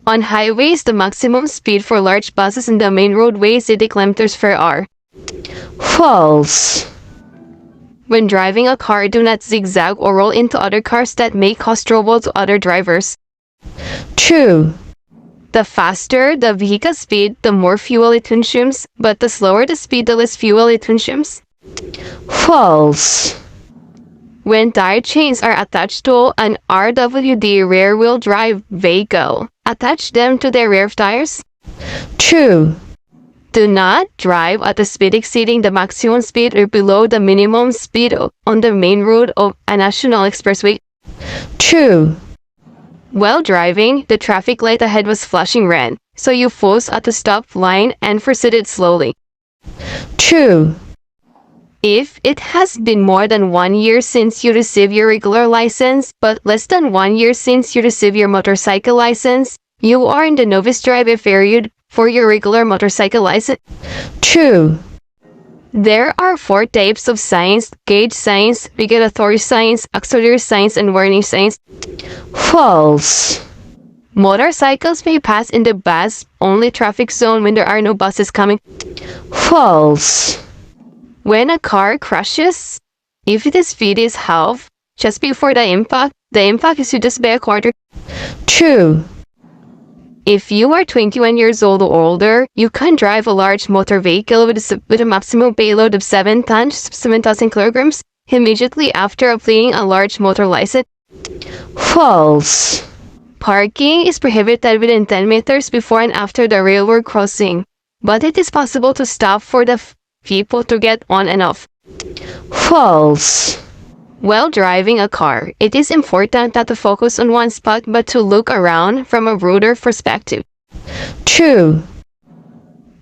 On highways, the maximum speed for large buses in the main roadway is 80 km per hour. False. When driving a car, do not zigzag or roll into other cars that may cause trouble to other drivers. True. The faster the vehicle speed, the more fuel it consumes, but the slower the speed, the less fuel it consumes. False. When tire chains are attached to an RWD rear-wheel drive vehicle, attach them to the rear tires. True. Do not drive at a speed exceeding the maximum speed or below the minimum speed on the main road of a national expressway. True. While driving, the traffic light ahead was flashing red, so you paused at the stop line and proceeded slowly. True. If it has been more than 1 year since you received your regular license, but less than 1 year since you received your motorcycle license, you are in the novice driver period for your regular motorcycle license. True. There are 4 types of signs: gauge signs, regulatory signs, auxiliary signs, and warning signs. False. Motorcycles may pass in the bus-only traffic zone when there are no buses coming. False. When a car crashes, if the speed is half, just before the impact is reduced by a quarter. True. If you are 21 years old or older, you can drive a large motor vehicle with a maximum payload of 7 tons, 7,000 kilograms, immediately after obtaining a large motor license. False. Parking is prohibited within 10 meters before and after the railroad crossing, but it is possible to stop for the people to get on and off. False. While driving a car, it is important not to focus on one spot but to look around from a broader perspective. True.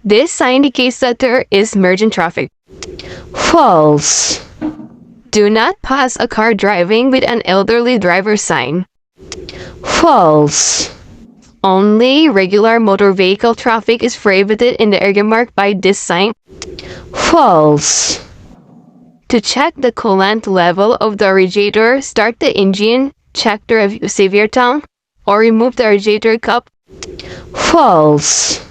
This sign indicates that there is merging traffic. False. Do not pass a car driving with an elderly driver sign. False. Only regular motor vehicle traffic is prohibited in the area marked by this sign. False. To check the coolant level of the radiator, start the engine, check the receiver tank, or remove the radiator cup. False.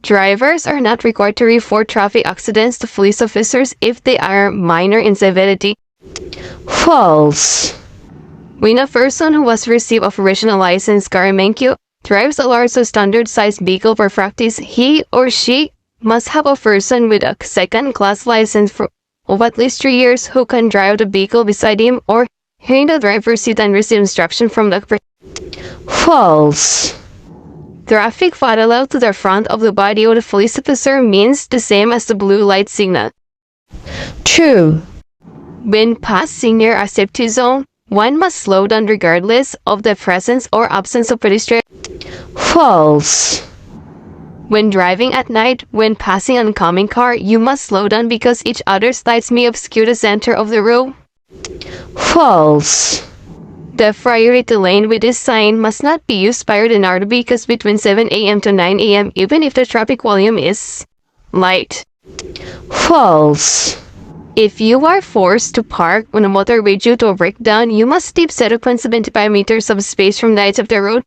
Drivers are not required to report traffic accidents to police officers if they are minor in severity. False. When a person who has received a professional license Karamenkyo drives a large or standard-sized vehicle for practice, he or she must have a person with a second-class license of at least 3 years who can drive the vehicle beside him or her in the driver's seat and receive instruction from the False. Traffic parallel to the front of the body of the police officer means the same as the blue light signal. True. When passing near a safety zone, one must slow down regardless of the presence or absence of pedestrians. False. When driving at night, when passing an oncoming car, you must slow down because each other's lights may obscure the center of the road. False. The priority lane with this sign must not be used by ordinary vehicles between 7 a.m. to 9 a.m. even if the traffic volume is light. False. If you are forced to park on a motorway due to a breakdown, you must leave 0.75 meters of space from the edge of the road.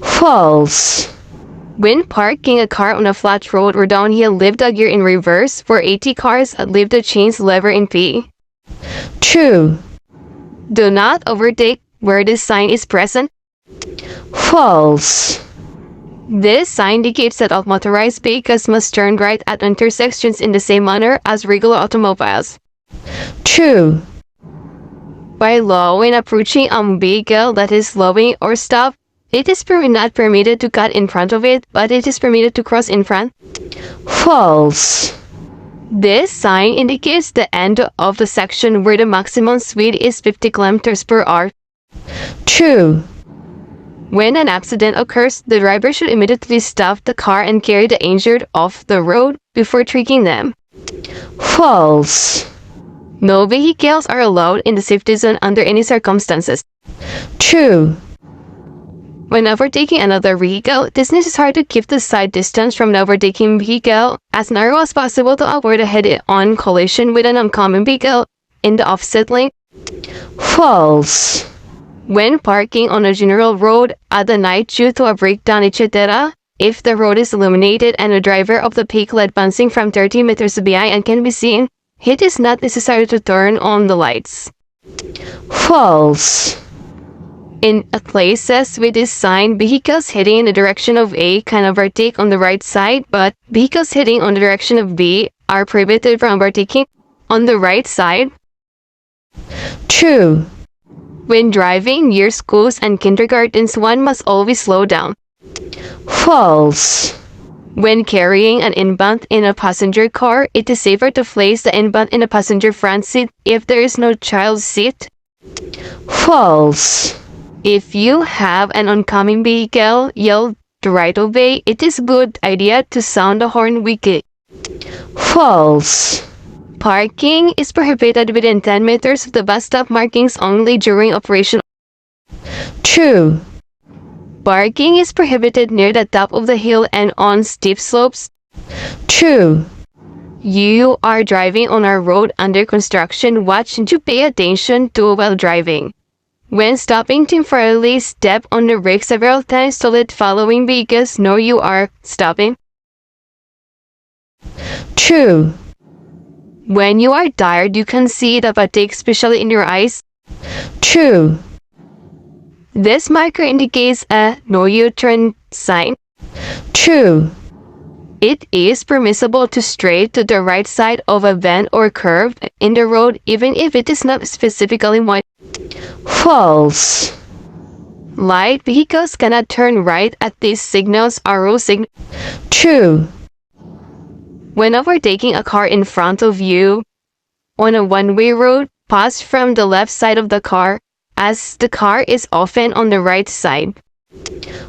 False. When parking a car on a flat road or downhill, leave the gear in reverse. For 80 cars, leave the chains lever in P. True. Do not overtake where this sign is present. False. This sign indicates that all motorized vehicles must turn right at intersections in the same manner as regular automobiles. True. By law, when approaching a vehicle that is slowing or stop, it is not permitted to cut in front of it, but it is permitted to cross in front. False. This sign indicates the end of the section where the maximum speed is 50 km per hour. True. When an accident occurs, the driver should immediately stop the car and carry the injured off the road before treating them. False. No vehicles are allowed in the safety zone under any circumstances. True. When overtaking another vehicle, it is necessary to keep the side distance from the overtaking vehicle as narrow as possible to avoid a head-on collision with an oncoming vehicle in the opposite lane. False. When parking on a general road at the night due to a breakdown, etc., if the road is illuminated and a driver of the vehicle advancing from 30 meters behind and can be seen, it is not necessary to turn on the lights. False. In places with this sign, vehicles heading in the direction of A can overtake on the right side, but vehicles heading on the direction of B are prohibited from overtaking on the right side. True. When driving near schools and kindergartens, one must always slow down. False. When carrying an infant in a passenger car, it is safer to place the infant in the passenger front seat if there is no child seat. False. If you have an oncoming vehicle, yell the right of way. It is a good idea to sound the horn weakly. False. Parking is prohibited within 10 meters of the bus stop markings only during operation. True. Parking is prohibited near the top of the hill and on steep slopes. True. You are driving on a road under construction. What should you pay attention to while driving? When stopping, temporarily step on the brake several times to let following vehicles know you are stopping. True. When you are tired, you can see the fatigue, especially in your eyes. True. This marker indicates a no U-turn sign. True. It is permissible to stray to the right side of a bend or curve in the road even if it is not specifically marked. False. Light vehicles cannot turn right at these signals, arrow signal. True. When overtaking a car in front of you on a one-way road, pass from the left side of the car, as the car is often on the right side.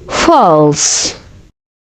False.